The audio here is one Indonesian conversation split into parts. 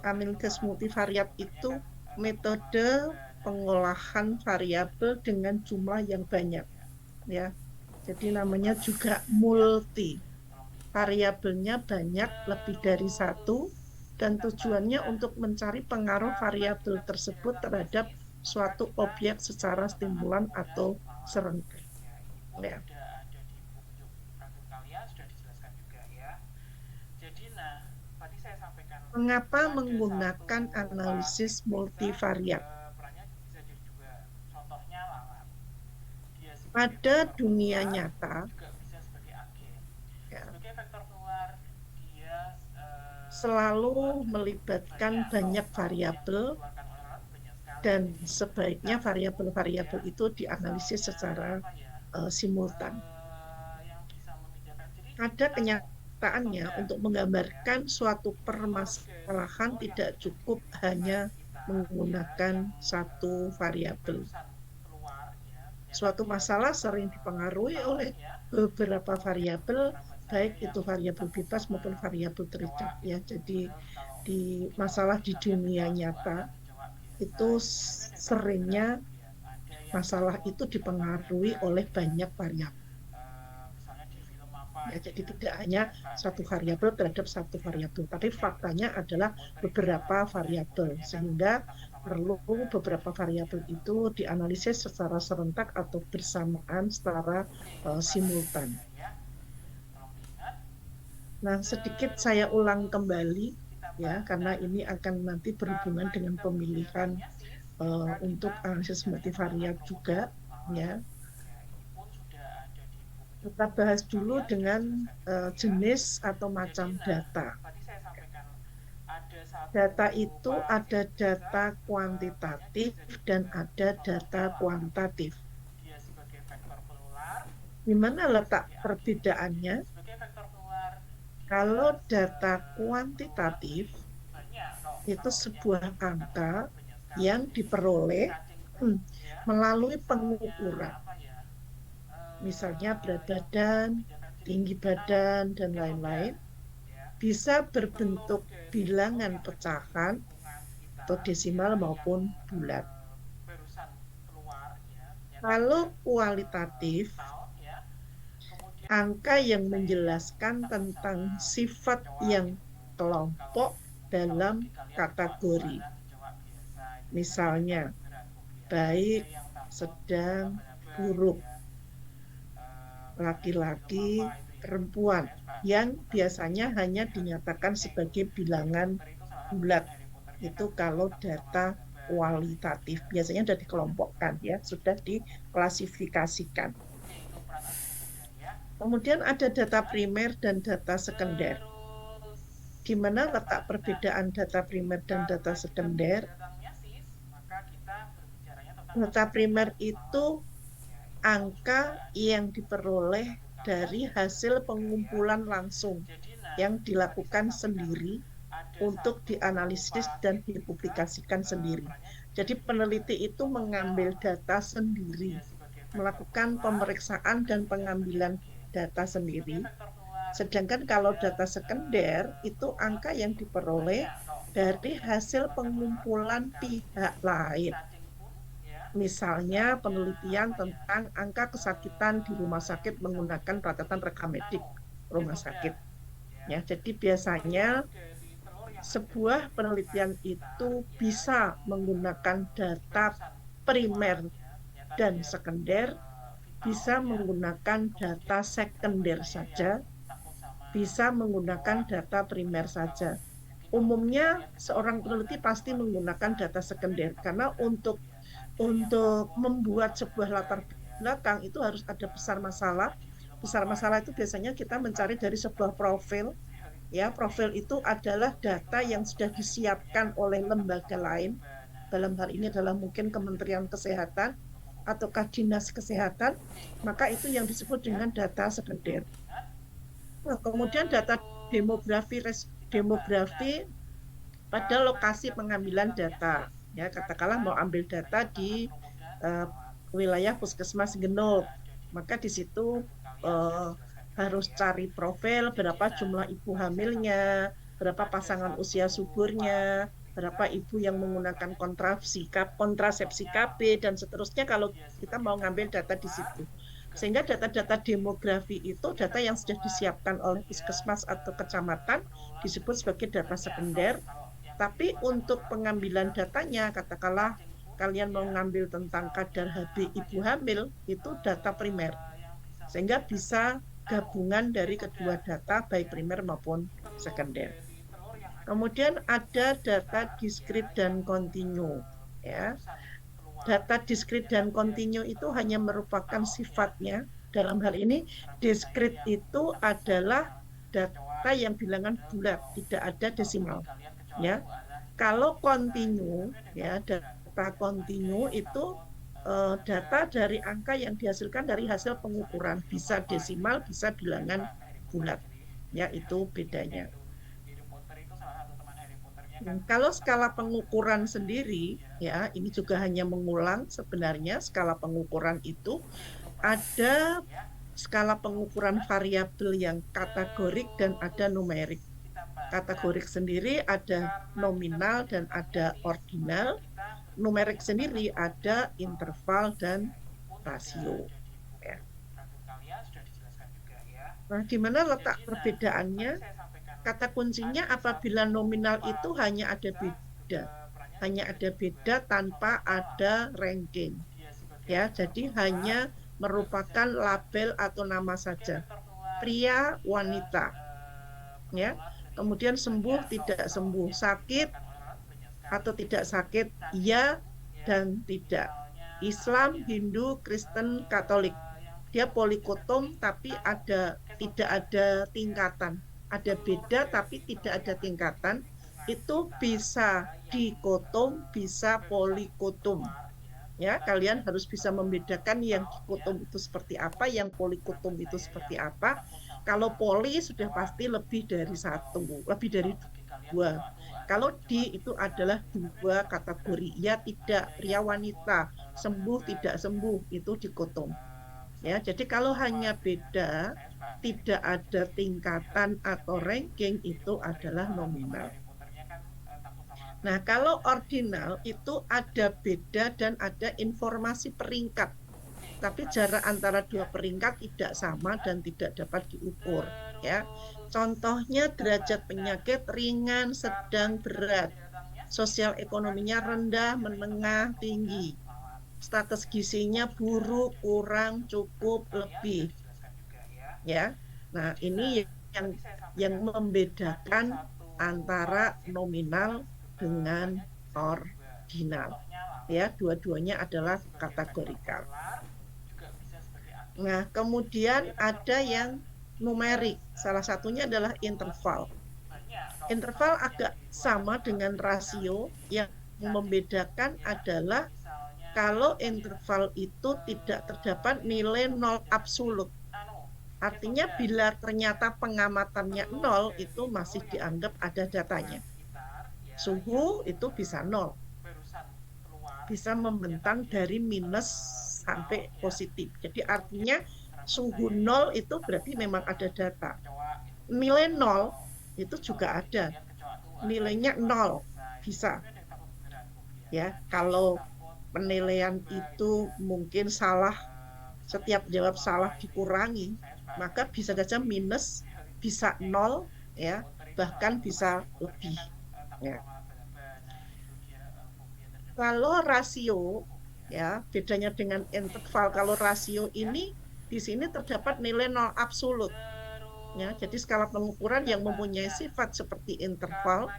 Amilgas multivariat itu metode pengolahan variabel dengan jumlah yang banyak, ya. Jadi namanya juga multi. Variabelnya banyak, lebih dari satu, dan tujuannya untuk mencari pengaruh variabel tersebut terhadap suatu objek secara stimulan atau serentak. Ya. Mengapa menggunakan analisis multivariat? Pada dunia nyata, ya, selalu melibatkan banyak variabel dan sebaiknya variabel-variabel itu dianalisis secara simultan. Ada kenyataannya untuk menggambarkan suatu permasalahan tidak cukup hanya menggunakan satu variabel. Suatu masalah sering dipengaruhi oleh beberapa variabel, baik itu variabel bebas maupun variabel terikat, ya. Jadi di masalah di dunia nyata itu seringnya masalah itu dipengaruhi oleh banyak variabel. Ya, jadi tidak hanya satu variabel terhadap satu variabel, tapi faktanya adalah beberapa variabel, sehingga perlu beberapa variabel itu dianalisis secara serentak atau bersamaan secara simultan. Nah, sedikit saya ulang kembali, ya, karena ini akan nanti berhubungan dengan pemilihan untuk analisis multivariat juga, ya. Kita bahas dulu dengan jenis atau macam data. Data itu ada data kuantitatif dan ada data kualitatif. Di mana letak perbedaannya? Kalau data kuantitatif itu sebuah angka yang diperoleh melalui pengukuran. Misalnya berat badan, tinggi badan, dan lain-lain. Bisa berbentuk bilangan pecahan atau desimal maupun bulat. Kalau kualitatif, angka yang menjelaskan tentang sifat yang kelompok dalam kategori. Misalnya, baik, sedang, buruk, laki-laki, perempuan, yang biasanya hanya dinyatakan sebagai bilangan bulat. Itu kalau data kualitatif, biasanya sudah dikelompokkan, ya, sudah diklasifikasikan. Kemudian ada data primer dan data sekunder. Di mana letak perbedaan data primer dan data sekunder? Data primer itu angka yang diperoleh dari hasil pengumpulan langsung yang dilakukan sendiri untuk dianalisis dan dipublikasikan sendiri. Jadi peneliti itu mengambil data sendiri, melakukan pemeriksaan dan pengambilan data sendiri. Sedangkan kalau data sekunder itu angka yang diperoleh dari hasil pengumpulan pihak lain. Misalnya penelitian tentang angka kesakitan di rumah sakit menggunakan catatan rekam medik rumah sakit. Ya, jadi biasanya sebuah penelitian itu bisa menggunakan data primer dan sekunder, bisa menggunakan data sekunder saja, bisa menggunakan data primer saja. Umumnya seorang peneliti pasti menggunakan data sekunder karena untuk membuat sebuah latar belakang itu harus ada besar masalah. Besar masalah itu biasanya kita mencari dari sebuah profil. Ya, profil itu adalah data yang sudah disiapkan oleh lembaga lain. Dalam hal ini adalah mungkin Kementerian Kesehatan ataukah Dinas Kesehatan, maka itu yang disebut dengan data sekunder. Nah, kemudian data demografi pada lokasi pengambilan data. Ya, katakanlah mau ambil data di wilayah Puskesmas Genuk, maka di situ harus cari profil berapa jumlah ibu hamilnya, berapa pasangan usia suburnya, berapa ibu yang menggunakan kontrasepsi KB, dan seterusnya kalau kita mau ngambil data di situ. Sehingga data-data demografi itu data yang sudah disiapkan oleh puskesmas atau kecamatan disebut sebagai data sekunder. Tapi untuk pengambilan datanya, katakanlah kalian mau ngambil tentang kadar HB ibu hamil, itu data primer. Sehingga bisa gabungan dari kedua data, baik primer maupun sekunder. Kemudian ada data diskrit dan kontinu. Ya. Data diskrit dan kontinu itu hanya merupakan sifatnya. Dalam hal ini, diskrit itu adalah data yang bilangan bulat, tidak ada desimal. Ya, kalau kontinu, ya data kontinu itu data dari angka yang dihasilkan dari hasil pengukuran, bisa desimal, bisa bilangan bulat. Ya, itu bedanya. Kalau skala pengukuran sendiri, ya ini juga hanya mengulang sebenarnya skala pengukuran itu ada skala pengukuran variabel yang kategorik dan ada numerik. Kategorik sendiri ada nominal dan ada ordinal. Numerik sendiri ada interval dan rasio. Ya. Nah, di mana letak perbedaannya? Kata kuncinya apabila nominal itu hanya ada beda tanpa ada ranking. Ya, jadi hanya merupakan label atau nama saja. Pria, wanita. Ya. Kemudian sembuh, tidak sembuh, sakit atau tidak sakit, iya dan tidak. Islam, Hindu, Kristen, Katolik. Dia polikotom tapi tidak ada tingkatan. Ada beda tapi tidak ada tingkatan. Itu bisa dikotom, bisa polikotom. Ya, kalian harus bisa membedakan yang dikotom itu seperti apa, yang polikotom itu seperti apa. Kalau poli sudah pasti lebih dari satu, lebih dari dua. Kalau D itu adalah dua kategori, ya tidak, pria wanita, sembuh tidak sembuh, itu dikotom. Ya, jadi kalau hanya beda, tidak ada tingkatan atau ranking, itu adalah nominal. Nah, kalau ordinal itu ada beda dan ada informasi peringkat. Tapi jarak antara dua peringkat tidak sama dan tidak dapat diukur. Ya, contohnya derajat penyakit ringan, sedang, berat. Sosial ekonominya rendah, menengah, tinggi. Status gizinya buruk, kurang, cukup, lebih. Ya, nah ini yang membedakan antara nominal dengan ordinal. Ya, dua-duanya adalah kategorikal. Nah, kemudian ada yang numerik. Salah satunya adalah interval. Interval agak sama dengan rasio, yang membedakan adalah kalau interval itu tidak terdapat nilai nol absolut. Artinya bila ternyata pengamatannya nol, itu masih dianggap ada datanya. Suhu itu bisa nol. Bisa membentang dari minus sampai positif. Jadi artinya suhu nol itu berarti memang ada data. Nilai nol itu juga ada. Nilainya nol bisa. Ya, kalau penilaian itu mungkin salah, setiap jawab salah dikurangi, maka bisa saja minus, bisa nol, ya, bahkan bisa lebih. Ya. Kalau rasio, ya, bedanya dengan interval, kalau rasio ini di sini terdapat nilai nol absolut. Ya, jadi skala pengukuran yang mempunyai sifat seperti interval,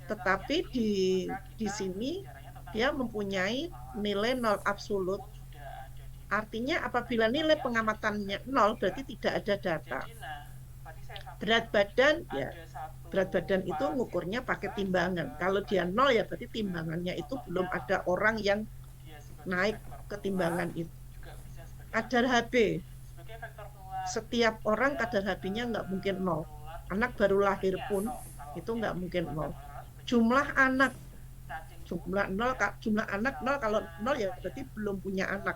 tetapi di sini dia mempunyai nilai nol absolut. Artinya apabila nilai pengamatannya nol, berarti tidak ada data. Berat badan, ya berat badan itu ngukurnya pakai timbangan. Kalau dia nol, ya berarti timbangannya itu belum ada orang yang naik ke timbangan itu. Kadar HB, setiap orang kadar HB-nya nggak mungkin nol. Anak baru lahir pun itu nggak mungkin nol. Jumlah anak, jumlah anak nol, kalau nol ya berarti belum punya anak.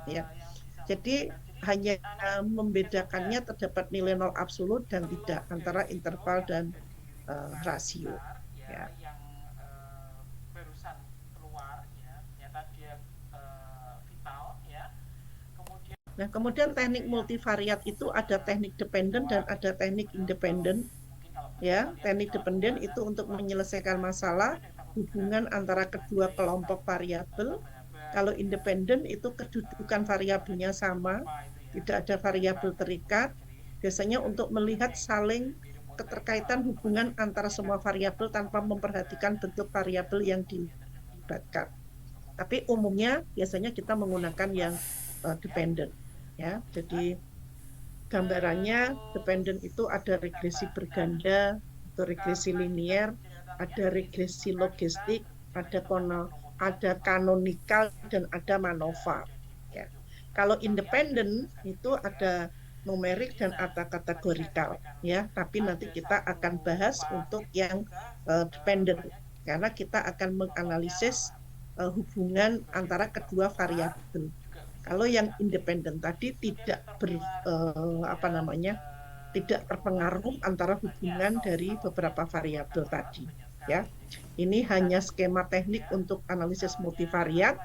Ya, jadi hanya membedakannya terdapat nilai nol absolut dan tidak antara interval dan rasio. Ya. Nah, kemudian teknik multivariat itu ada teknik dependen dan ada teknik independen. Ya, teknik dependen itu untuk menyelesaikan masalah hubungan antara kedua kelompok variabel. Kalau independen itu kedudukan variabelnya sama, tidak ada variabel terikat. Biasanya untuk melihat saling keterkaitan hubungan antara semua variabel tanpa memperhatikan bentuk variabel yang dilibatkan. Tapi umumnya biasanya kita menggunakan yang dependent. Ya, jadi gambarannya dependent itu ada regresi berganda atau regresi linier, ada regresi logistik, ada kanonikal dan ada MANOVA. Ya. Kalau independen itu ada numerik dan ada kategorikal, ya. Tapi nanti kita akan bahas untuk yang dependent karena kita akan menganalisis hubungan antara kedua variabel. Kalau yang independen tadi tidak tidak terpengaruh antara hubungan dari beberapa variabel tadi. Ya, ini hanya skema teknik untuk analisis multivariat,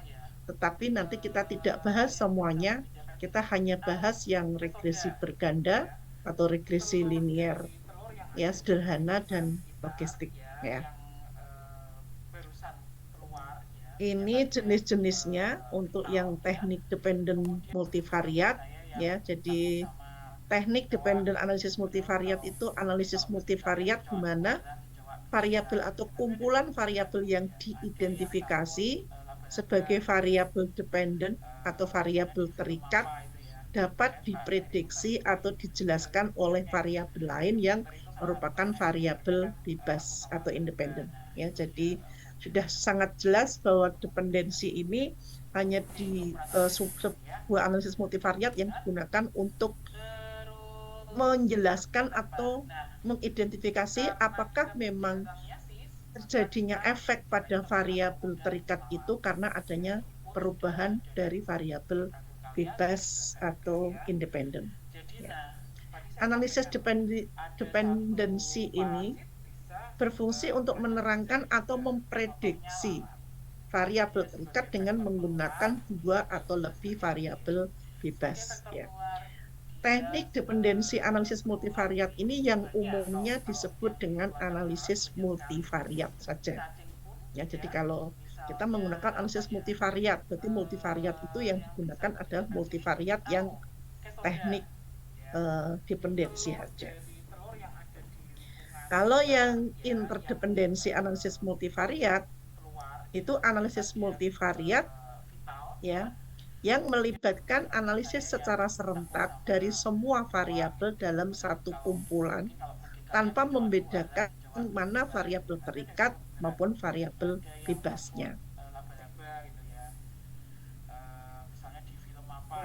tetapi nanti kita tidak bahas semuanya. Kita hanya bahas yang regresi berganda atau regresi linier, ya sederhana dan logistik. Ya. Ini jenis-jenisnya untuk yang teknik dependent multivariat, ya. Jadi teknik dependent analisis multivariat itu analisis multivariat di mana variabel atau kumpulan variabel yang diidentifikasi sebagai variabel dependent atau variabel terikat dapat diprediksi atau dijelaskan oleh variabel lain yang merupakan variabel bebas atau independen. Ya, jadi sudah sangat jelas bahwa dependensi ini hanya di sebuah analisis multivariat yang digunakan untuk menjelaskan atau mengidentifikasi apakah memang terjadinya efek pada variabel terikat itu karena adanya perubahan dari variabel bebas atau independen. Ya. Analisis dependensi ini berfungsi untuk menerangkan atau memprediksi variabel terikat dengan menggunakan dua atau lebih variabel bebas. Ya. Teknik dependensi analisis multivariat ini yang umumnya disebut dengan analisis multivariat saja. Ya, jadi kalau kita menggunakan analisis multivariat, berarti multivariat itu yang digunakan adalah multivariat yang teknik dependensi saja. Kalau yang interdependensi analisis multivariat itu analisis multivariat ya yang melibatkan analisis secara serentak dari semua variabel dalam satu kumpulan tanpa membedakan mana variabel terikat maupun variabel bebasnya.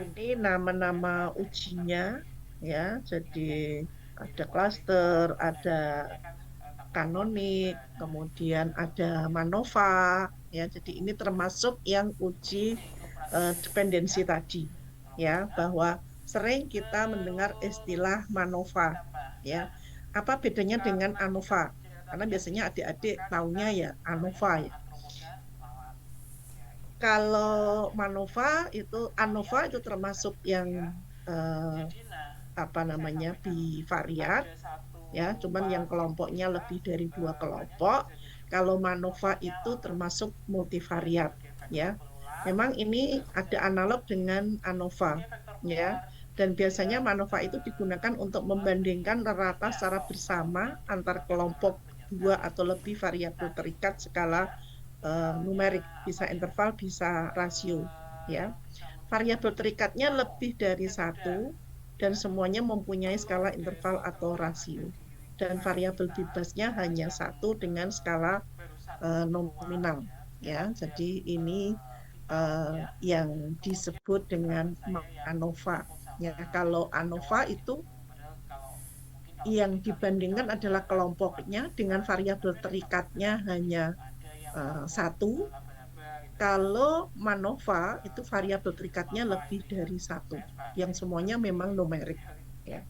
Ini nama-nama ujinya ya, jadi ada cluster, ada kanonik, kemudian ada MANOVA ya. Jadi ini termasuk yang uji dependensi tadi ya, bahwa sering kita mendengar istilah MANOVA ya. Apa bedanya dengan ANOVA? Karena biasanya adik-adik taunya ya ANOVA ya. Kalau ANOVA itu termasuk yang bivariat ya, cuman yang kelompoknya lebih dari 2 kelompok. Kalau MANOVA itu termasuk multivariat ya. Memang ini ada analog dengan ANOVA ya. Dan biasanya MANOVA itu digunakan untuk membandingkan rata secara bersama antar kelompok 2 atau lebih variabel terikat skala numerik, bisa interval, bisa rasio ya. Variabel terikatnya lebih dari 1 dan semuanya mempunyai skala interval atau rasio. Dan variabel bebasnya hanya 1 dengan skala nominal ya. Jadi ini yang disebut dengan ANOVA ya. Kalau ANOVA itu yang dibandingkan adalah kelompoknya dengan variabel terikatnya hanya 1. Kalau MANOVA itu variabel terikatnya lebih dari 1, yang semuanya memang numerik ya.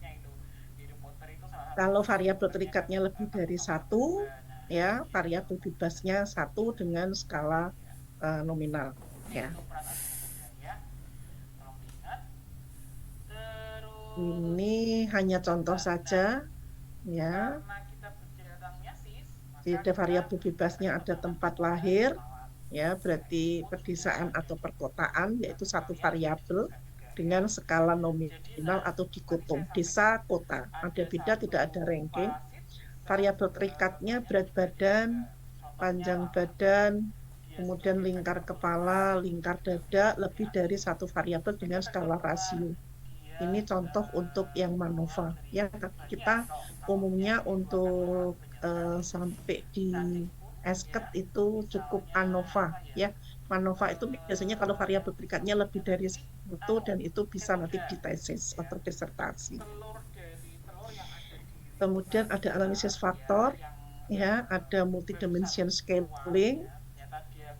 Kalau variabel terikatnya lebih dari satu, ya variabel bebasnya satu dengan skala nominal. Ya, ini hanya contoh saja, ya. Jadi variabel bebasnya ada tempat lahir, ya berarti pedesaan atau perkotaan, yaitu satu variabel dengan skala nominal atau dikotom desa kota. Ada beda, tidak ada ranking. Variabel terikatnya berat badan, panjang badan, kemudian lingkar kepala, lingkar dada, lebih dari satu variabel dengan skala rasio. Ini contoh untuk yang MANOVA. Ya, kita umumnya untuk sampai di esket itu cukup ANOVA. Ya, MANOVA itu biasanya kalau variabel terikatnya lebih dari satu dan itu bisa nanti di tesis atau disertasi. Kemudian ada analisis faktor, ya, ada multidimension scaling,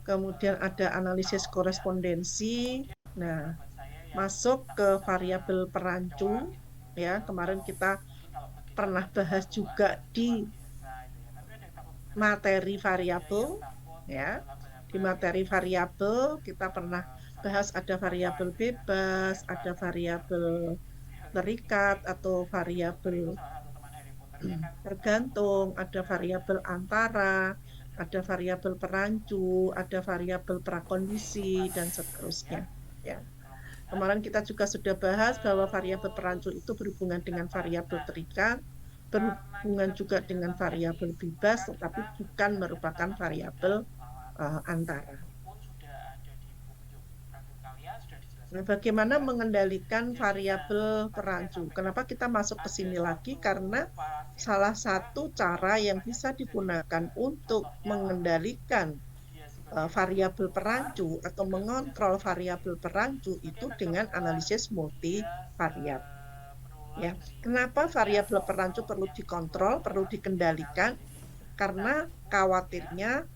kemudian ada analisis korespondensi. Nah, masuk ke variabel perancu, ya, kemarin kita pernah bahas juga di materi variabel, ya. Di materi variabel kita pernah bahas ada variabel bebas, ada variabel terikat atau variabel tergantung, ada variabel antara, ada variabel perancu, ada variabel prakondisi, dan seterusnya. Ya. Kemarin kita juga sudah bahas bahwa variabel perancu itu berhubungan dengan variabel terikat, berhubungan juga dengan variabel bebas, tetapi bukan merupakan variabel antara. Nah, bagaimana mengendalikan variabel perancu? Kenapa kita masuk ke sini lagi? Karena salah satu cara yang bisa digunakan untuk mengendalikan variabel perancu atau mengontrol variabel perancu itu dengan analisis multivariat. Ya, kenapa variabel perancu perlu dikontrol, perlu dikendalikan? Karena khawatirnya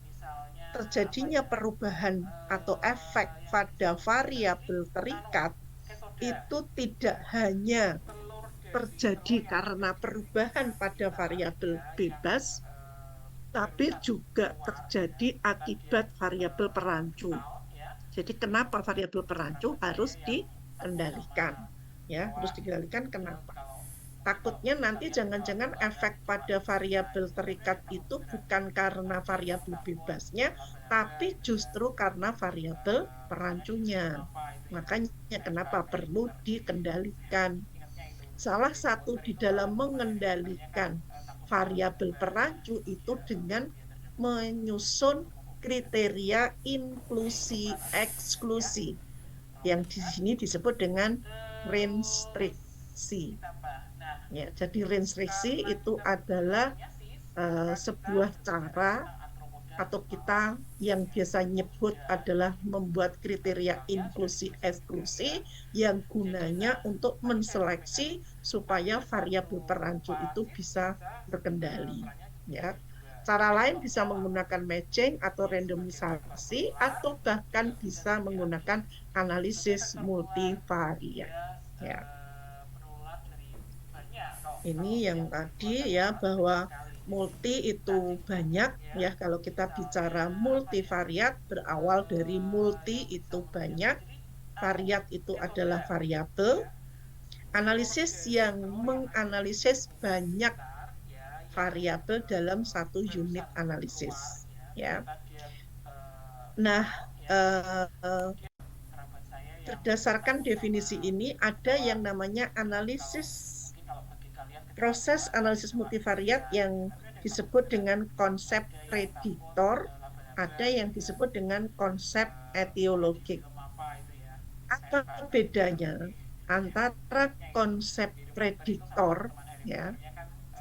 terjadinya perubahan atau efek pada variabel terikat itu tidak hanya terjadi karena perubahan pada variabel bebas, tapi juga terjadi akibat variabel perancu. Jadi kenapa variabel perancu harus dikendalikan? Ya, harus dikendalikan kenapa? Takutnya nanti jangan-jangan efek pada variabel terikat itu bukan karena variabel bebasnya, tapi justru karena variabel perancunya. Makanya kenapa perlu dikendalikan. Salah satu di dalam mengendalikan variabel perancu itu dengan menyusun kriteria inklusi eksklusi yang di sini disebut dengan restriksi. Ya, jadi restriksi itu adalah sebuah cara atau kita yang biasa nyebut adalah membuat kriteria inklusi eksklusi yang gunanya untuk menseleksi supaya variabel perancu itu bisa terkendali. Ya. Cara lain bisa menggunakan matching atau randomisasi atau bahkan bisa menggunakan analisis multivariat. Ya. Ini yang tadi ya bahwa multi itu banyak ya, kalau kita bicara multivariat berawal dari multi itu banyak, variat itu adalah variabel, analisis yang menganalisis banyak variabel dalam satu unit analisis ya. Nah, berdasarkan definisi ini ada yang namanya proses analisis multivariat yang disebut dengan konsep prediktor, ada yang disebut dengan konsep etiologik. Apa bedanya antara konsep prediktor, ya?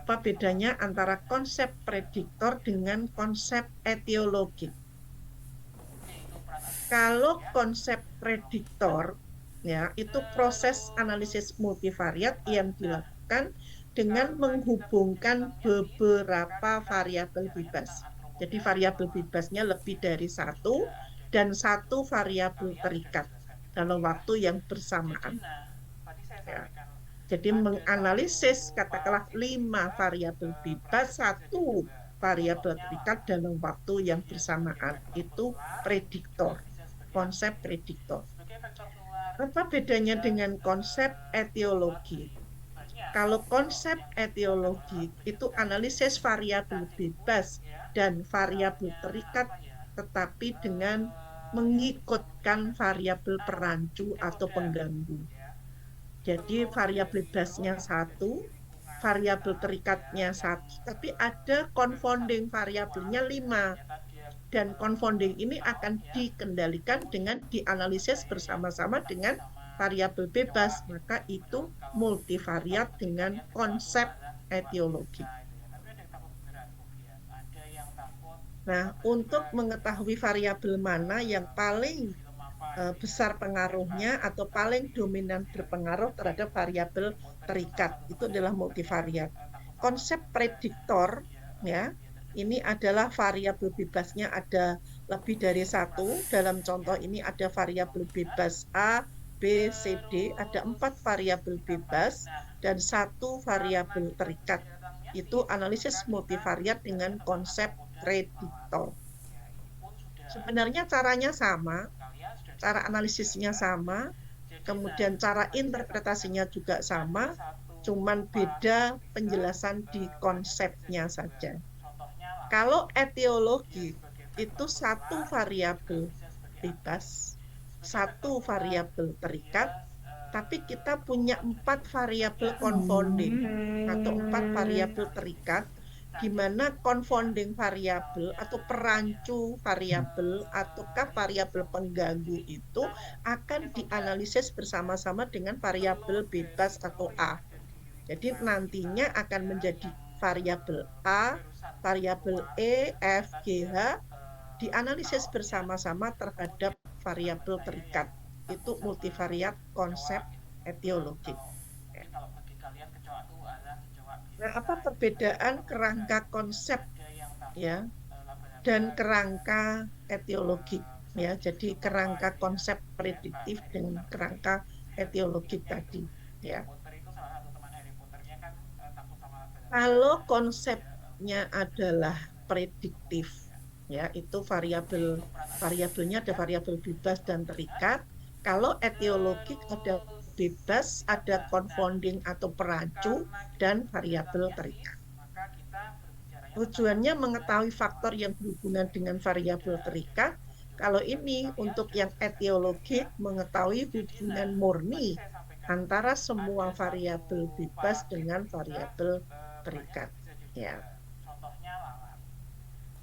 Apa bedanya antara konsep prediktor dengan konsep etiologik? Kalau konsep prediktor, ya, itu proses analisis multivariat yang dilakukan dengan menghubungkan beberapa variabel bebas. Jadi variabel bebasnya lebih dari satu dan satu variabel terikat dalam waktu yang bersamaan. Ya. Jadi menganalisis katakanlah 5 variabel bebas, 1 variabel terikat dalam waktu yang bersamaan. Itu prediktor, konsep prediktor. Apa bedanya dengan konsep etiologi? Kalau konsep etiologi itu analisis variabel bebas dan variabel terikat, tetapi dengan mengikutkan variabel perancu atau pengganggu. Jadi variabel bebasnya 1, variabel terikatnya 1, tapi ada confounding variabelnya 5. Dan confounding ini akan dikendalikan dengan dianalisis bersama-sama dengan variabel bebas. Maka itu multivariat dengan konsep etiologi. Nah, untuk mengetahui variabel mana yang paling besar pengaruhnya atau paling dominan berpengaruh terhadap variabel terikat, itu adalah multivariat. Konsep prediktor, ya, ini adalah variabel bebasnya ada lebih dari 1. Dalam contoh ini ada variabel bebas A, B, C, D, ada 4 variabel bebas dan 1 variabel terikat. Itu analisis multivariat dengan konsep prediktor. Sebenarnya caranya sama, cara analisisnya sama, kemudian cara interpretasinya juga sama, cuman beda penjelasan di konsepnya saja. Kalau etiologi itu 1 variabel bebas, 1 variabel terikat, tapi kita punya 4 variabel confounding atau 4 variabel terikat, di mana confounding variabel atau perancu variabel ataukah variabel pengganggu itu akan dianalisis bersama-sama dengan variabel bebas atau A. Jadi nantinya akan menjadi variabel A, variabel E, F, G, H dianalisis bersama-sama terhadap variabel terikat. Itu multivariat konsep etiologi. Nah, apa perbedaan kerangka konsep ya dan kerangka etiologi ya? Jadi kerangka konsep prediktif dengan kerangka etiologi tadi ya. Kalau konsepnya adalah prediktif ya, itu variabelnya ada variabel bebas dan terikat. Kalau etiologik ada bebas, ada confounding atau perancu dan variabel terikat. Tujuannya mengetahui faktor yang berhubungan dengan variabel terikat. Kalau ini untuk yang etiologik mengetahui hubungan murni antara semua variabel bebas dengan variabel terikat. Ya.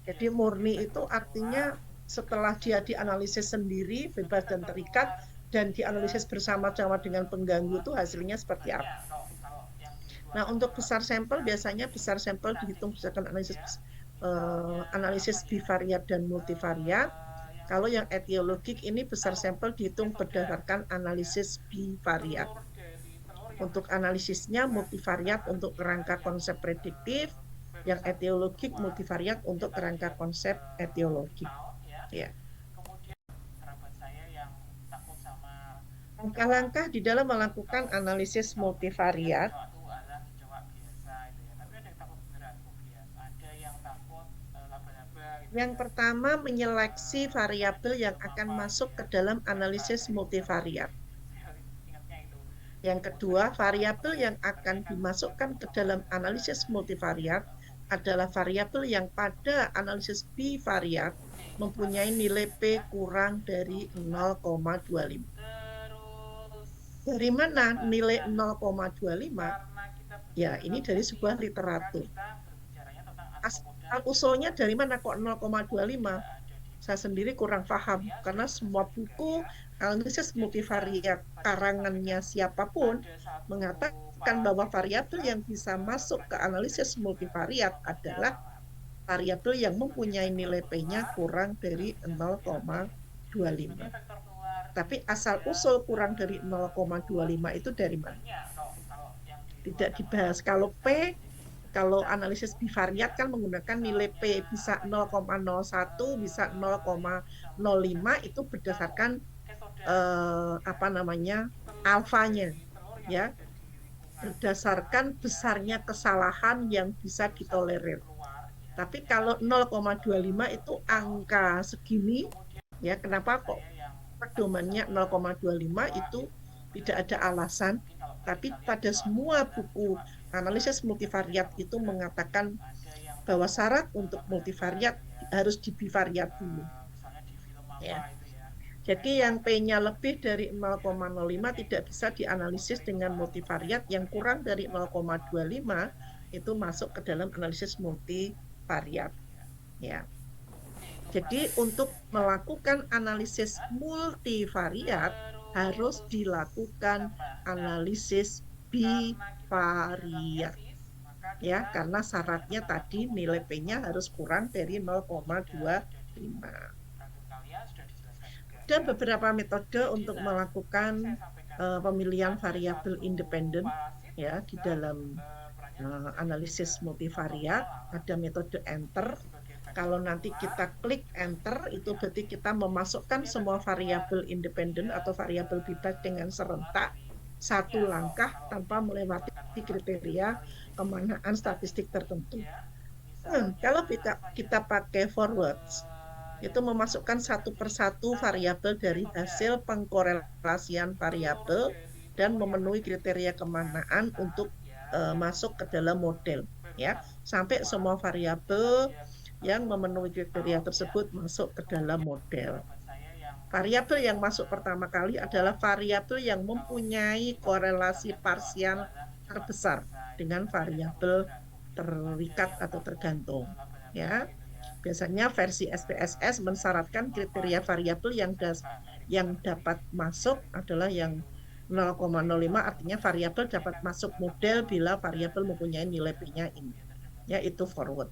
Jadi murni itu artinya setelah dia dianalisis sendiri bebas dan terikat dan dianalisis bersama-sama dengan pengganggu itu hasilnya seperti apa. Nah, untuk besar sampel biasanya besar sampel dihitung berdasarkan analisis bivariat dan multivariat. Kalau yang etiologik ini besar sampel dihitung berdasarkan analisis bivariat. Untuk analisisnya multivariat untuk kerangka konsep prediktif, yang etiologik multivariat untuk kerangka konsep etiologi. Ya. Langkah-langkah di dalam melakukan analisis multivariat. Yang pertama, menyeleksi variabel yang akan masuk ke dalam analisis multivariat. Yang kedua, variabel yang akan dimasukkan ke dalam analisis multivariat adalah variabel yang pada analisis bivariat mempunyai nilai P kurang dari 0,25. Dari mana nilai 0,25? Ya, ini dari sebuah literatur. Asal-usulnya dari mana kok 0,25? Saya sendiri kurang paham, karena semua buku analisis multivariat karangannya siapapun mengatakan bahwa variabel yang bisa masuk ke analisis multivariat adalah variabel yang mempunyai nilai P-nya kurang dari 0,25. Tapi asal-usul kurang dari 0,25 itu dari mana? Tidak dibahas. Kalau analisis bivariat kan menggunakan nilai P bisa 0,01, bisa 0,05, itu berdasarkan alfanya, ya. berdasarkan besarnya kesalahan yang bisa ditolerir. Tapi kalau 0,25 itu angka segini, ya kenapa kok pedomannya 0,25 itu tidak ada alasan, tapi pada semua buku analisis multivariat itu mengatakan bahwa syarat untuk multivariat harus dibivariat dulu. Ya. Jadi yang P-nya lebih dari 0,05 tidak bisa dianalisis dengan multivariat, yang kurang dari 0,25 itu masuk ke dalam analisis multivariat. Ya. Jadi untuk melakukan analisis multivariat harus dilakukan analisis bivariat. Ya, karena syaratnya tadi nilai P-nya harus kurang dari 0,25. Ada beberapa metode untuk melakukan pemilihan variabel independen ya di dalam analisis multivariat. Ada metode enter. Kalau nanti kita klik enter, itu berarti kita memasukkan semua variabel independen atau variabel bebas dengan serentak satu langkah tanpa melewati kriteria kemanaan statistik tertentu. Kalau kita pakai forwards, itu memasukkan satu persatu variabel dari hasil pengkorelasian variabel dan memenuhi kriteria kemanaan untuk masuk ke dalam model, ya, sampai semua variabel yang memenuhi kriteria tersebut masuk ke dalam model. Variabel yang masuk pertama kali adalah variabel yang mempunyai korelasi parsial terbesar dengan variabel terikat atau tergantung. Ya, biasanya versi SPSS mensyaratkan kriteria variabel yang dapat masuk adalah yang 0,05, artinya variabel dapat masuk model bila variabel mempunyai nilai P-nya ini. Ya, itu forward.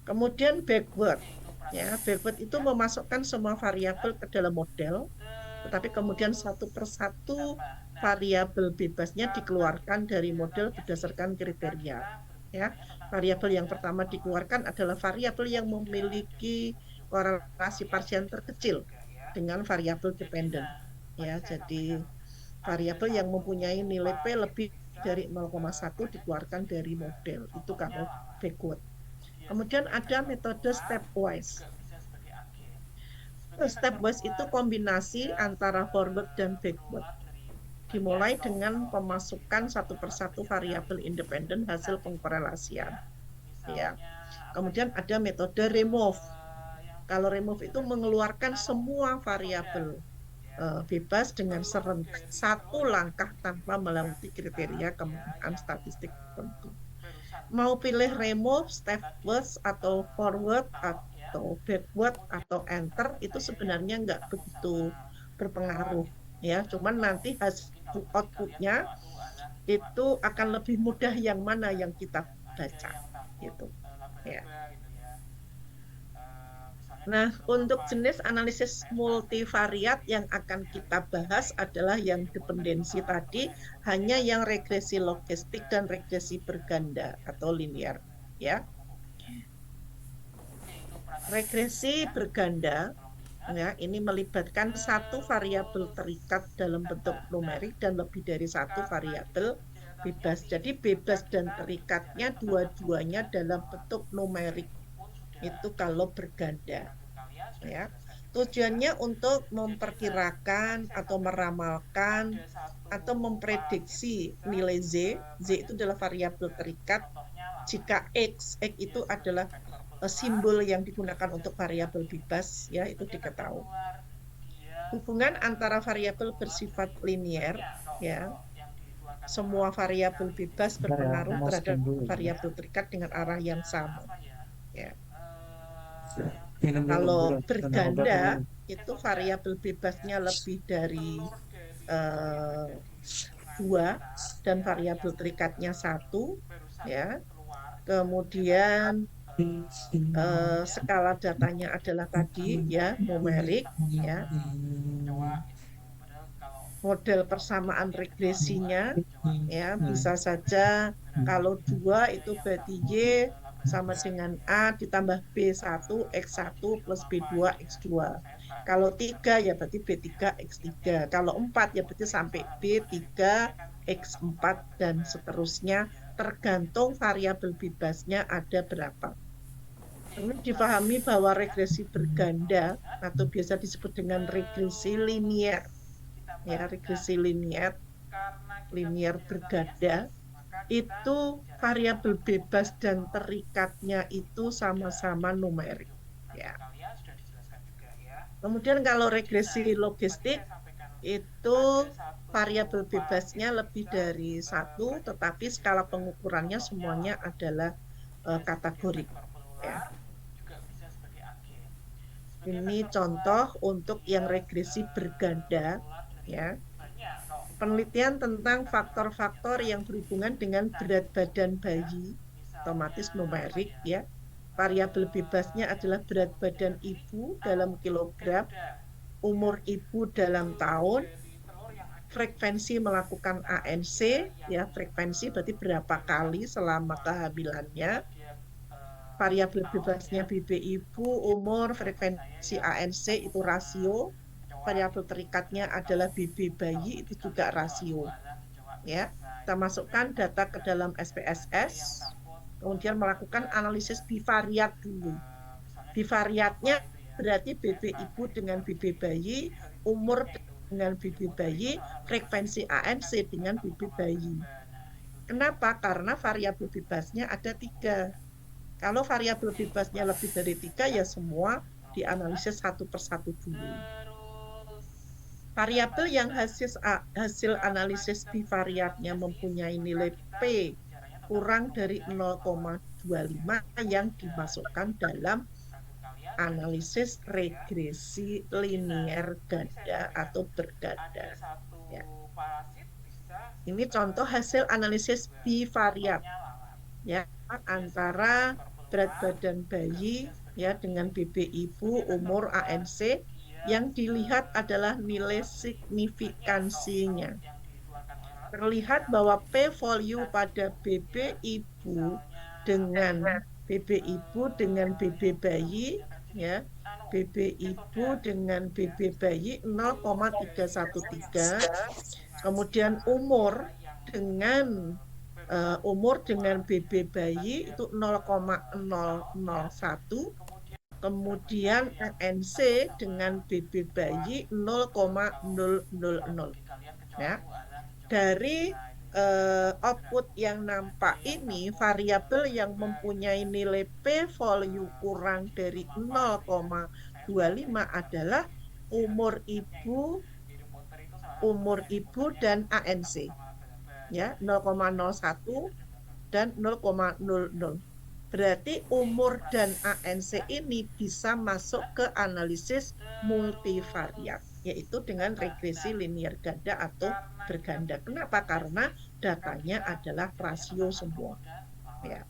Kemudian backward. Ya, backward itu memasukkan semua variabel ke dalam model, tetapi kemudian satu persatu variabel bebasnya dikeluarkan dari model berdasarkan kriteria. Ya, variabel yang pertama dikeluarkan adalah variabel yang memiliki korelasi parsial terkecil dengan variabel dependent. Ya, jadi variabel yang mempunyai nilai P lebih dari 0,1 dikeluarkan dari model. Itu kalau backward. Kemudian ada metode stepwise. Stepwise itu kombinasi antara forward dan backward. Dimulai dengan pemasukan satu persatu variabel independen hasil pengkorelasian. Ya. Kemudian ada metode remove. Kalau remove itu mengeluarkan semua variabel bebas dengan serentak satu langkah tanpa melewati kriteria kemanaan statistik tertentu. Mau pilih remove, stepwise, atau forward, atau backward, atau enter, itu sebenarnya nggak begitu berpengaruh. Ya, cuman nanti hasil outputnya itu akan lebih mudah yang mana yang kita baca. Gitu. Ya. Nah, untuk jenis analisis multivariat yang akan kita bahas adalah yang dependensi tadi, hanya yang regresi logistik dan regresi berganda atau linear, ya. Regresi berganda, ya, ini melibatkan satu variabel terikat dalam bentuk numerik dan lebih dari satu variabel bebas. Jadi bebas dan terikatnya dua-duanya dalam bentuk numerik. Itu kalau berganda. Ya. Tujuannya untuk memperkirakan atau meramalkan atau memprediksi nilai Z. Z itu adalah variabel terikat. Jika X itu adalah simbol yang digunakan untuk variabel bebas, ya, itu diketahui. Hubungan antara variabel bersifat linear, ya, semua variabel bebas berpengaruh terhadap variabel terikat dengan arah yang sama. Ya. Kalau berganda itu variabel bebasnya lebih dari 2 dan variabel terikatnya 1, ya. Kemudian skala datanya adalah tadi, ya, numerik, ya. Model persamaan regresinya, ya, bisa saja kalau 2 itu berarti Y, sama dengan A ditambah B1 X1 plus B2 X2. Kalau 3 ya berarti B3 X3. Kalau 4 ya berarti sampai B3 X4 dan seterusnya, tergantung variabel bebasnya ada berapa. Perlu difahami bahwa regresi berganda atau biasa disebut dengan regresi linier, ya, regresi linier berganda, itu variabel bebas dan terikatnya itu sama-sama numerik. Ya. Kemudian kalau regresi logistik itu variabel bebasnya lebih dari satu, tetapi skala pengukurannya semuanya adalah kategorik. Ya. Ini contoh untuk yang regresi berganda, ya. Penelitian tentang faktor-faktor yang berhubungan dengan berat badan bayi, otomatis numerik, ya. Variabel bebasnya adalah berat badan ibu dalam kilogram, umur ibu dalam tahun, frekuensi melakukan ANC, ya, frekuensi berarti berapa kali selama kehamilannya, variabel bebasnya BB ibu, umur, frekuensi ANC itu rasio, variabel terikatnya adalah BB bayi itu juga rasio. Ya, kita masukkan data ke dalam SPSS, kemudian melakukan analisis bivariat dulu. Bivariatnya berarti BB ibu dengan BB bayi, umur dengan BB bayi, frekuensi ANC dengan BB bayi. Kenapa? Karena variabel bebasnya ada 3. Kalau variabel bebasnya lebih dari 3, ya semua dianalisis satu persatu dulu. Variabel yang hasil analisis bivariatnya mempunyai nilai P kurang dari 0,25 yang dimasukkan dalam analisis regresi linier ganda atau berganda. Ya. Ini contoh hasil analisis bivariat, ya, antara berat badan bayi, ya, dengan BB ibu, umur, ANC. Yang dilihat adalah nilai signifikansinya. Terlihat bahwa p-value pada BB ibu dengan BB bayi, ya, BB ibu dengan BB bayi 0,313, kemudian umur dengan BB bayi itu 0,001, kemudian ANC dengan BB bayi 0,000. Ya. Dari output yang nampak ini, variabel yang mempunyai nilai p-value kurang dari 0,25 adalah umur ibu dan ANC. Ya, 0,01 dan 0,00. Berarti umur dan ANC ini bisa masuk ke analisis multivariat, yaitu dengan regresi linier ganda atau berganda. Kenapa? Karena datanya adalah rasio semua. Ya.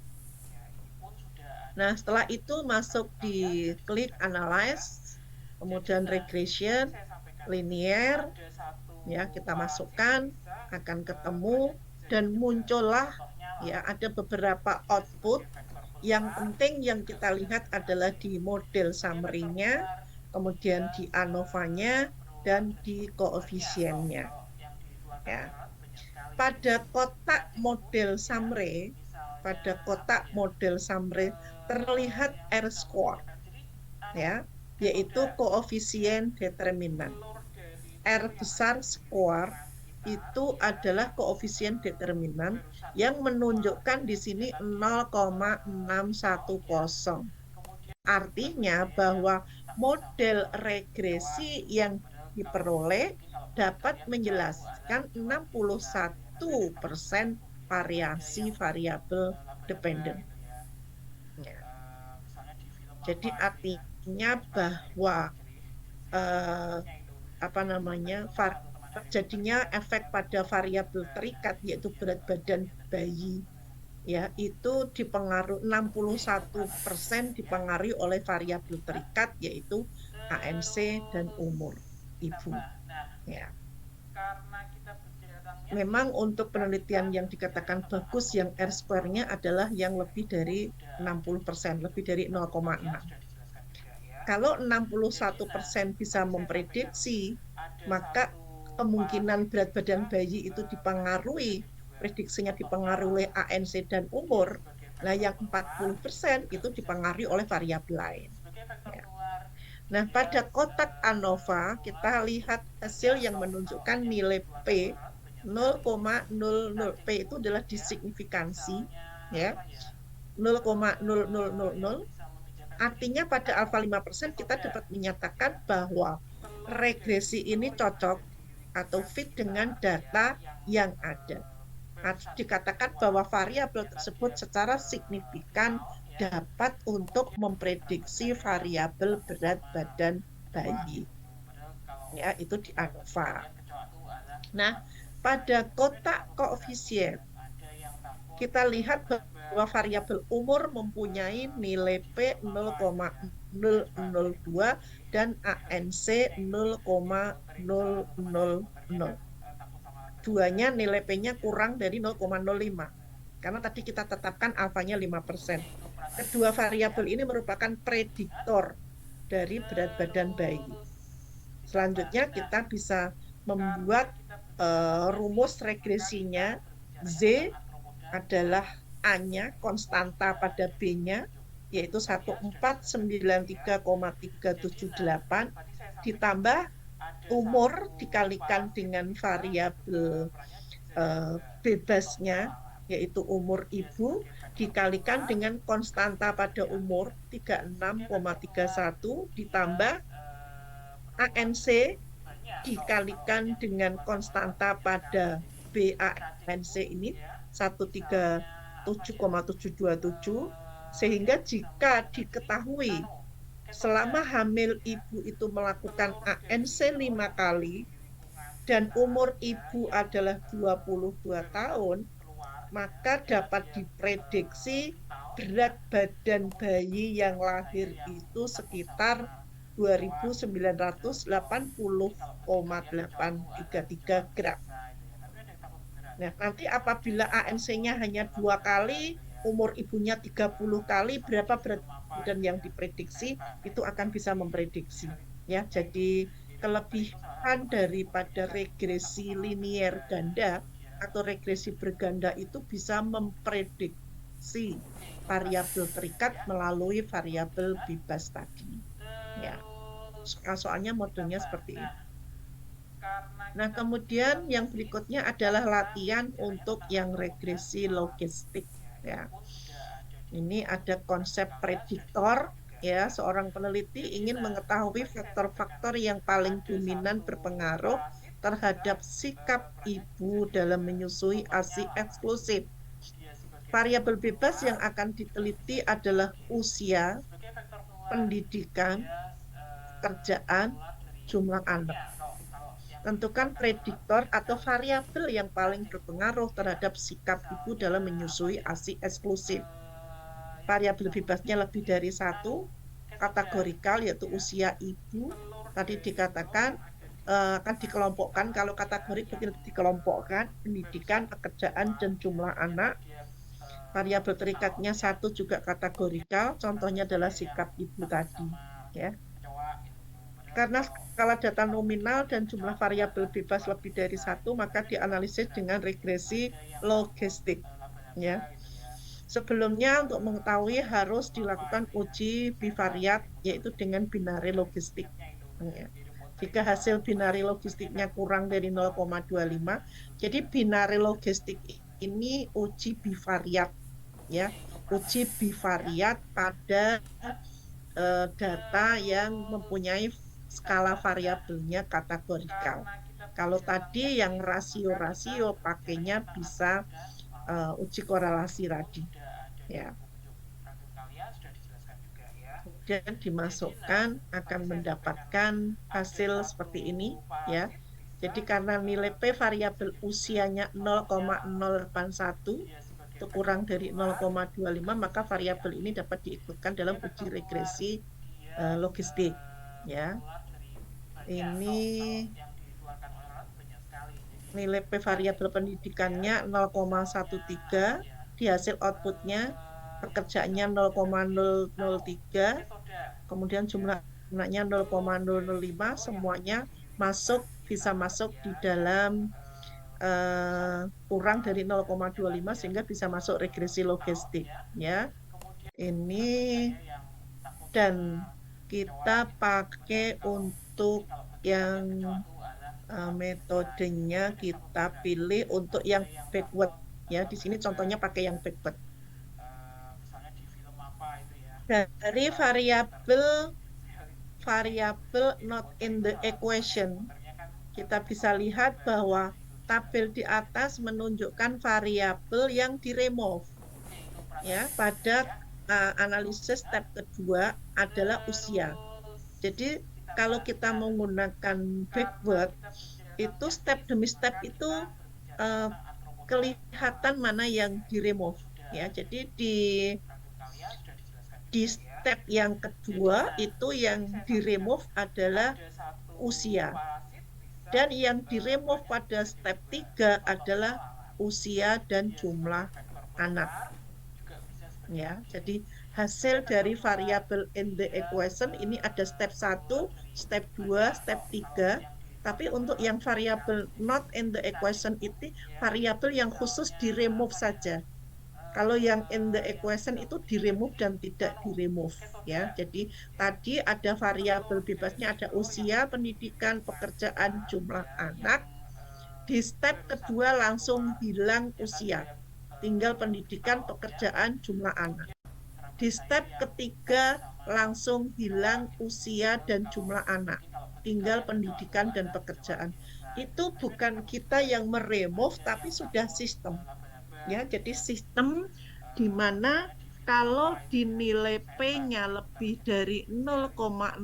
Nah, setelah itu masuk di klik analyze, kemudian regression, linier, ya, kita masukkan, akan ketemu, dan muncullah, ya, ada beberapa output. Yang penting yang kita lihat adalah di model summary-nya, kemudian di ANOVA-nya, dan di koefisiennya. Ya. Pada kotak model summary, terlihat R-score, ya, yaitu koefisien determinan. R besar square itu adalah koefisien determinan yang menunjukkan di sini 0,610. Artinya bahwa model regresi yang diperoleh dapat menjelaskan 61% variasi variabel dependen. Ya. Jadi artinya bahwa terjadinya efek pada variabel terikat, yaitu berat badan bayi, ya, itu dipengaruhi 61% dipengaruhi oleh variabel terikat, yaitu ANC dan umur ibu. Ya. memang untuk penelitian yang dikatakan bagus, yang R-square-nya adalah yang lebih dari 60%, lebih dari 0,6. Kalau 61% bisa memprediksi, maka kemungkinan berat badan bayi itu dipengaruhi, prediksinya dipengaruhi oleh ANC dan umur. Nah, yang 40% itu dipengaruhi oleh variabel lain. Ya. Nah, pada kotak ANOVA, kita lihat hasil yang menunjukkan nilai P 0,00. P itu adalah disignifikansi, ya. 0,0000. Artinya pada alfa 5% kita dapat menyatakan bahwa regresi ini cocok atau fit dengan data yang ada. Dikatakan bahwa variabel tersebut secara signifikan dapat untuk memprediksi variabel berat badan bayi. Ya, itu di ANOVA. Nah, pada kotak koefisien kita lihat bahwa variabel umur mempunyai nilai P 0,002 dan ANC 0,000. Duanya nilai P-nya kurang dari 0,05. Karena tadi kita tetapkan alfanya 5%. Kedua variabel ini merupakan prediktor dari berat badan bayi. Selanjutnya kita bisa membuat rumus regresinya. Z adalah A-nya, konstanta pada B-nya, yaitu 1493,378, ditambah umur dikalikan dengan variabel bebasnya, yaitu umur ibu, dikalikan dengan konstanta pada umur 36,31, ditambah ANC dikalikan dengan konstanta pada BANC ini 137,727, sehingga jika diketahui selama hamil ibu itu melakukan ANC 5 kali dan umur ibu adalah 22 tahun, maka dapat diprediksi berat badan bayi yang lahir itu sekitar 2.980,833 gram. Nah, nanti apabila ANC-nya hanya 2 kali, umur ibunya 30 kali, berapa berat badan yang diprediksi, itu akan bisa memprediksi. Ya, jadi kelebihan daripada regresi linier ganda atau regresi berganda itu bisa memprediksi variabel terikat melalui variabel bebas tadi. Ya, soalnya modulnya seperti ini. Nah, kemudian yang berikutnya adalah latihan untuk yang regresi logistik. Ya, ini ada konsep prediktor. Ya, seorang peneliti ingin mengetahui faktor-faktor yang paling dominan berpengaruh terhadap sikap ibu dalam menyusui ASI eksklusif. Variabel bebas yang akan diteliti adalah usia, pendidikan, pekerjaan, jumlah anak. Tentukan prediktor atau variabel yang paling berpengaruh terhadap sikap ibu dalam menyusui ASI eksklusif. Variabel bebasnya lebih dari 1, kategorikal yaitu usia ibu. Tadi dikatakan akan dikelompokkan, kalau kategori berarti dikelompokkan, pendidikan, pekerjaan, dan jumlah anak. Variabel terikatnya 1 juga kategorikal, contohnya adalah sikap ibu tadi. Ya. Karena skala data nominal dan jumlah variabel bebas lebih dari 1, maka dianalisis dengan regresi logistik. Ya. Sebelumnya untuk mengetahui harus dilakukan uji bivariat, yaitu dengan binari logistik. Ya. Jika hasil binari logistiknya kurang dari 0,25, jadi binari logistik ini uji bivariat. Ya, uji bivariat pada data yang mempunyai skala variabelnya kategorikal. Kalau tadi yang rasio-rasio pakainya bisa uji korelasi tadi. Ya. Kemudian dimasukkan akan mendapatkan hasil seperti ini, ya. Jadi karena nilai P variabel usianya 0,081 itu kurang dari 0,25, maka variabel ini dapat diikutkan dalam uji regresi logistik, ya. Ini nilai P variabel pendidikannya 0,13, di hasil outputnya pekerjaannya 0,003, kemudian jumlah anaknya 0,005, semuanya bisa masuk di dalam kurang dari 0,25 sehingga bisa masuk regresi logistik ya. Ini dan kita pakai untuk yang metodenya kita pilih untuk yang backward ya. Di sini contohnya pakai yang backward. Dari variabel not in the equation, kita bisa lihat bahwa tabel di atas menunjukkan variabel yang diremove. Ya, pada analisis step kedua adalah usia. Jadi kalau kita menggunakan backward, itu step demi step itu kelihatan mana yang diremove. Ya, jadi di step yang kedua itu yang diremove adalah usia. Dan yang diremove pada step 3 adalah usia dan jumlah anak. Ya, jadi hasil dari variabel in the equation ini ada step 1, step 2, step 3. Tapi untuk yang variabel not in the equation itu variabel yang khusus di-remove saja. Kalau yang in the equation itu di-remove dan tidak di-remove ya. Jadi tadi ada variabel bebasnya, ada usia, pendidikan, pekerjaan, jumlah anak. Di step kedua langsung hilang usia. Tinggal pendidikan, pekerjaan, jumlah anak. Di step ketiga langsung hilang usia dan jumlah anak. Tinggal pendidikan dan pekerjaan. Itu bukan kita yang meremove tapi sudah sistem. Ya, jadi sistem di mana kalau dinilai P-nya lebih dari 0,05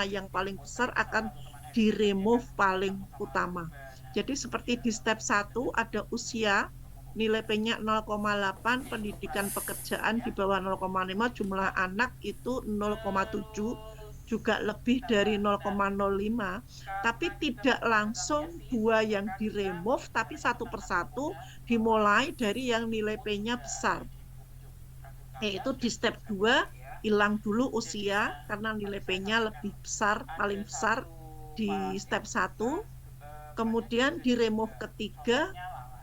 yang paling besar akan di-remove paling utama. Jadi seperti di step 1 ada usia, nilai P-nya 0,8, pendidikan pekerjaan di bawah 0,5, jumlah anak itu 0,7, juga lebih dari 0,05, tapi tidak langsung dua yang di-remove, tapi satu persatu dimulai dari yang nilai P-nya besar. Yaitu di step 2, hilang dulu usia karena nilai P-nya lebih besar, paling besar di step 1. Kemudian di-remove ketiga,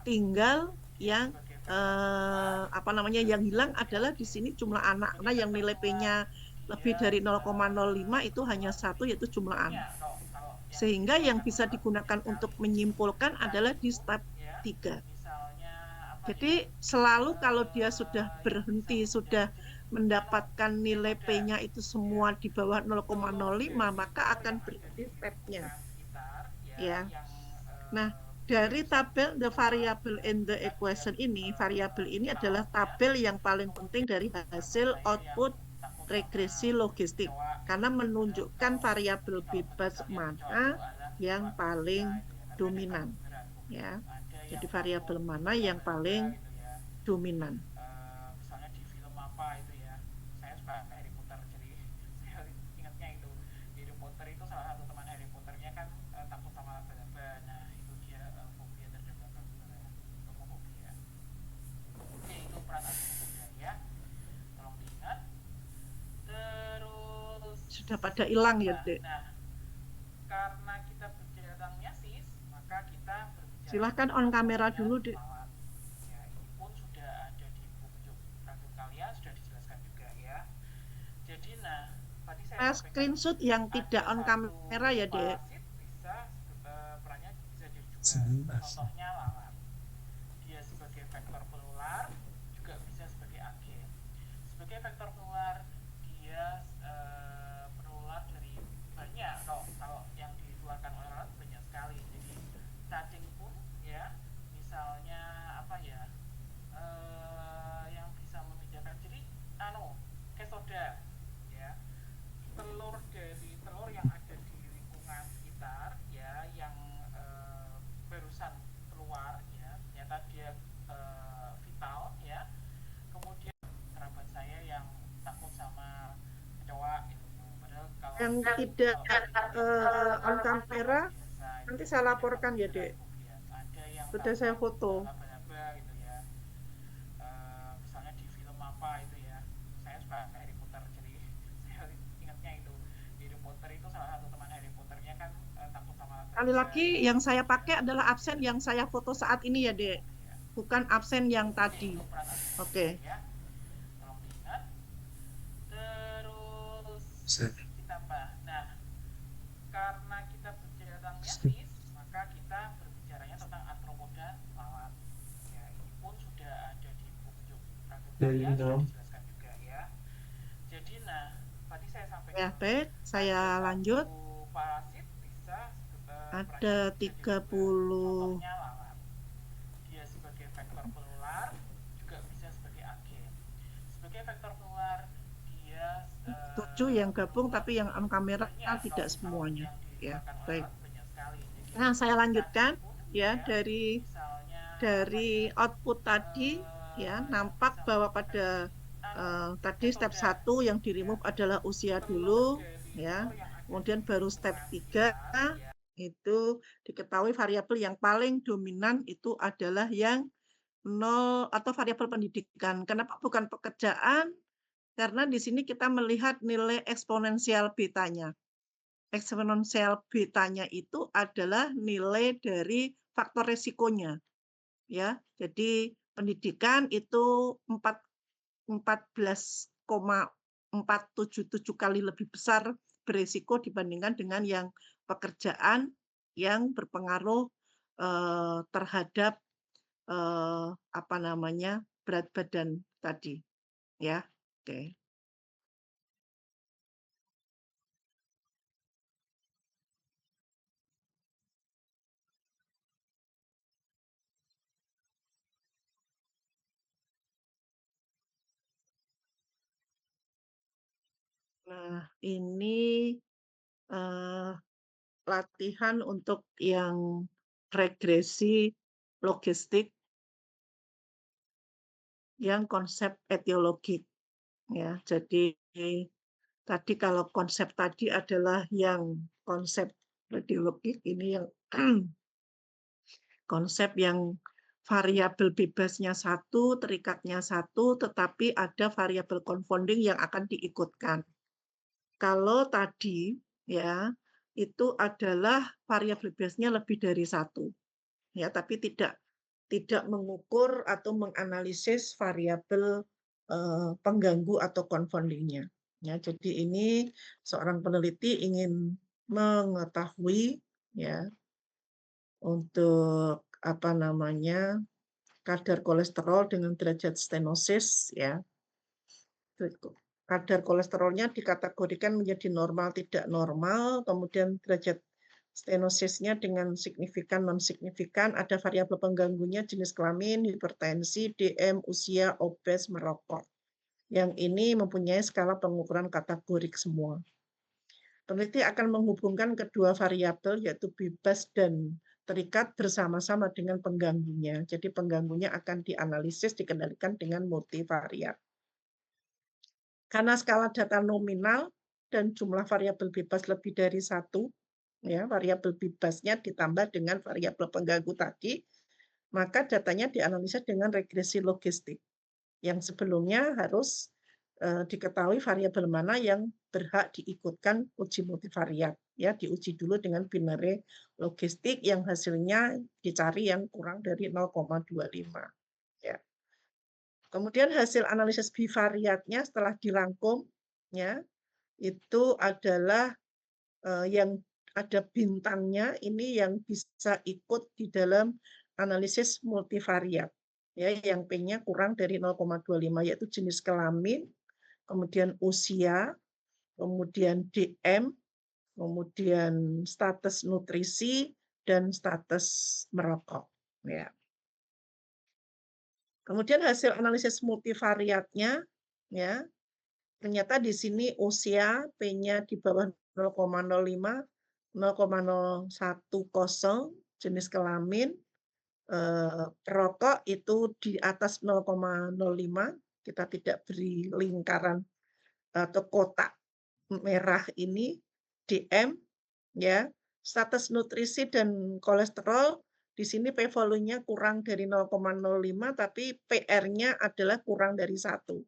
tinggal yang yang hilang adalah di sini jumlah anak. Karena yang nilai P-nya lebih dari 0,05 itu hanya satu, yaitu jumlah anak. Sehingga yang bisa digunakan untuk menyimpulkan adalah di step 3. Jadi selalu kalau dia sudah berhenti, sudah mendapatkan nilai P-nya itu semua di bawah 0,05, maka akan berhenti step-nya. Ya. Nah, dari tabel the variable in the equation ini, variabel ini adalah tabel yang paling penting dari hasil output regresi logistik karena menunjukkan variabel bebas mana yang paling dominan, ya. Jadi variabel mana yang paling dominan. Misalnya di film apa itu ya, saya suka Harry Potter, jadi saya ingatnya itu di Harry Potter itu salah satu teman Harry Potternya kan takut sama laba-laba. Nah itu dia fobia terhadap laba-laba, fobia. Oke, itu peran fobia ya, tolong diingat. Terus sudah pada hilang ya, Dek. Nah, karena kita berbicaranya sis, maka kita berbicara. Silahkan on kamera dulu, Dek. Ya, ini pun sudah ada di buku grafik kalian, sudah dijelaskan juga ya. Jadi nah, tadi saya screenshot yang tidak on kamera ya, Dek. Bisa perannya bisa jadi juga. Contohnya lalat. Dia sebagai vektor penular juga bisa sebagai agen. Sebagai vektor penular dia penular dari banyak, kalau yang dikeluarkan oleh lalat banyak sekali. Jadi cacing pun ya, misalnya apa ya, yang bisa memindahkan, jadi kesoda ya, telur yang ada di lingkungan sekitar ya, yang barusan keluar ya, ternyata dia vital ya. Kemudian kerabat saya yang takut sama kecoa itu, padahal kalau yang tidak on kamera nanti saya laporkan ya, Dek. sudah saya foto. laba-laba gitu ya. Misalnya di film apa itu ya, saya suka Harry Potter, jadi saya ingatnya itu Harry Potter itu salah satu teman Harry Potternya kan takut sama Sekali baja lagi ya, yang saya dia pakai adalah dia absen yang saya foto saat ini ya, Dek. gitu ya. Bukan absen yang Oke, tadi. untuk peran Oke. aslinya ya, tolong diingat. Terus kita bahas. Nah, karena kita berbicara tentang metis, maka kita berbicaranya tentang arthropoda lalat. Ya, ini pun sudah ada di buku Pramudia, sudah dijelaskan juga ya. Jadi, nah, tadi saya Ya, sampaikan baik. Saya ada lanjut. satu parasit bisa perannya Ada bisa diubah. 30. Contohnya lalat. Dia sebagai vektor penular juga bisa sebagai agen. Sebagai vektor penular dia 7 yang gabung, tapi yang on kamera banyak, tidak kalau semuanya. yang Ya, dikeluarkan oleh baik. lalat banyak sekali. Jadi Nah, saya tadi lanjutkan pun ya ya, dari misalnya apa dari ya, output tadi ya yang nampak bisa bahwa menyebabkan pada tadi step metoda 1 yang di ya, remove adalah usia telur dulu dari ya. telur yang ada Kemudian di baru step lingkungan 3 sekitar ya. itu diketahui variabel yang paling dominan itu adalah yang 0 atau variabel pendidikan. Kenapa bukan pekerjaan? Karena di sini kita melihat nilai eksponensial betanya. Eksponensial betanya itu adalah nilai dari faktor resikonya. Ya, jadi pendidikan itu 14,477 kali lebih besar beresiko dibandingkan dengan yang pekerjaan yang berpengaruh terhadap apa namanya berat badan tadi, ya. Oke. Nah, ini eh, latihan untuk yang regresi logistik yang konsep etiologik ya. Jadi tadi kalau konsep tadi adalah yang konsep etiologik, ini yang konsep yang variabel bebasnya 1, terikatnya 1, tetapi ada variabel confounding yang akan diikutkan. Kalau tadi ya itu adalah variabel bebasnya lebih dari 1. Ya, tapi tidak mengukur atau menganalisis variabel pengganggu atau confoundingnya. Ya, jadi ini seorang peneliti ingin mengetahui ya untuk apa namanya kadar kolesterol dengan derajat stenosis ya. Kadar kolesterolnya dikategorikan menjadi normal, tidak normal, kemudian derajat stenosisnya dengan signifikan, non-signifikan, ada variabel pengganggunya, jenis kelamin, hipertensi, DM, usia, obes, merokok. Yang ini mempunyai skala pengukuran kategorik semua. Peneliti akan menghubungkan kedua variabel, yaitu bebas dan terikat bersama-sama dengan pengganggunya. Jadi pengganggunya akan dianalisis, dikendalikan dengan multivariat. Karena skala data nominal dan jumlah variabel bebas lebih dari 1, ya, variabel bebasnya ditambah dengan variabel pengganggu tadi, maka datanya dianalisa dengan regresi logistik. Yang sebelumnya harus diketahui variabel mana yang berhak diikutkan uji multivariat. Ya, diuji dulu dengan binary logistik yang hasilnya dicari yang kurang dari 0,25. Ya. Kemudian hasil analisis bivariatnya setelah dirangkum, ya, itu adalah yang ada bintangnya, ini yang bisa ikut di dalam analisis multivariat, ya, yang P-nya kurang dari 0,25, yaitu jenis kelamin, kemudian usia, kemudian DM, kemudian status nutrisi, dan status merokok. Ya. Kemudian hasil analisis multivariatnya, ya, ternyata di sini usia P-nya di bawah 0,05, 0,010, jenis kelamin, perokok itu di atas 0,05, kita tidak beri lingkaran atau kotak merah ini, DM, ya, status nutrisi dan kolesterol Di sini p-value-nya kurang dari 0,05, tapi PR-nya adalah kurang dari 1.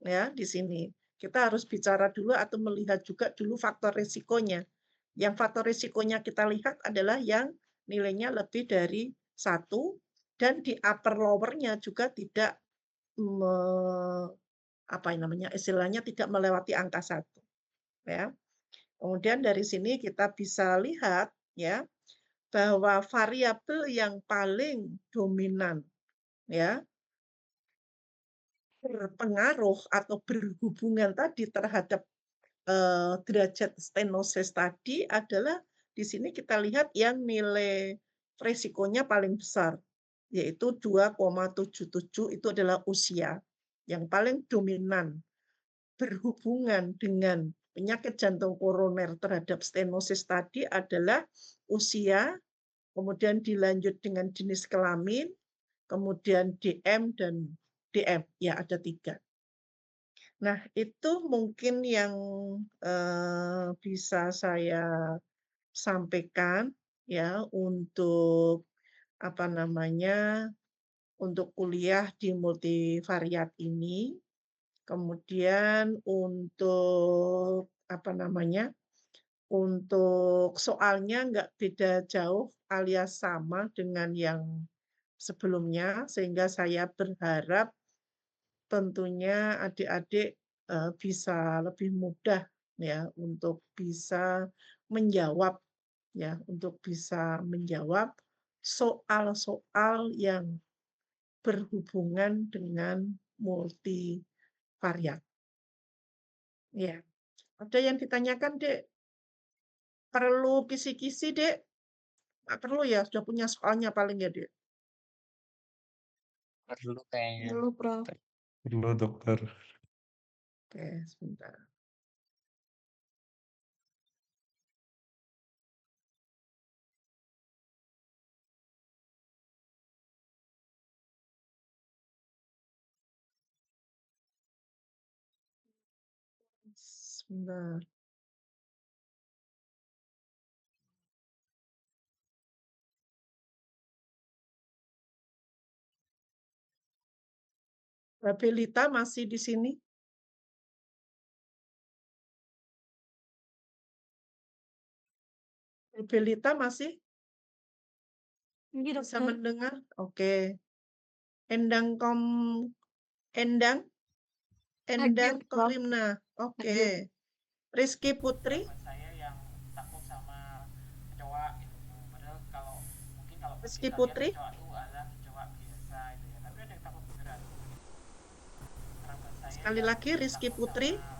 Ya, di sini. Kita harus bicara dulu atau melihat juga dulu faktor risikonya. Yang faktor risikonya kita lihat adalah yang nilainya lebih dari 1, dan di upper lower-nya juga tidak apa namanya, istilahnya tidak melewati angka 1, ya. Kemudian dari sini kita bisa lihat, ya, bahwa variabel yang paling dominan, ya, berpengaruh atau berhubungan tadi terhadap derajat stenosis tadi adalah di sini kita lihat yang nilai resikonya paling besar, yaitu 2,77 itu adalah usia. Yang paling dominan berhubungan dengan penyakit jantung koroner terhadap stenosis tadi adalah usia, kemudian dilanjut dengan jenis kelamin, kemudian DM dan DM, ya ada 3. Nah, itu mungkin yang bisa saya sampaikan ya untuk apa namanya, untuk kuliah di multivariat ini. Kemudian untuk apa namanya, untuk soalnya nggak beda jauh alias sama dengan yang sebelumnya, sehingga saya berharap tentunya adik-adik, bisa lebih mudah ya untuk bisa menjawab ya, untuk bisa menjawab soal-soal yang berhubungan dengan multivariat. Ya, ada yang ditanyakan, Dek? Perlu kisi-kisi, Dek? Nggak perlu ya, sudah punya soalnya paling ya, Dek? Perlu kayaknya. Perlu, Prof. Perlu, dokter. Oke, sebentar. Sebentar. Belita masih di sini? Belita masih Iya, bisa dokter. mendengar? Oke. Endang Endang Hadir, Prof. Kolimna. Oke. Hadir. Rizky Putri. Sahabat saya yang takut sama kecoa gitu. Padahal kalau mungkin Rizky kita Putri. lihat kecoa itu adalah kecoa biasa gitu ya. Tapi ada yang takut beneran. Sahabat saya Sekali yang lagi Rizky takut Putri. sama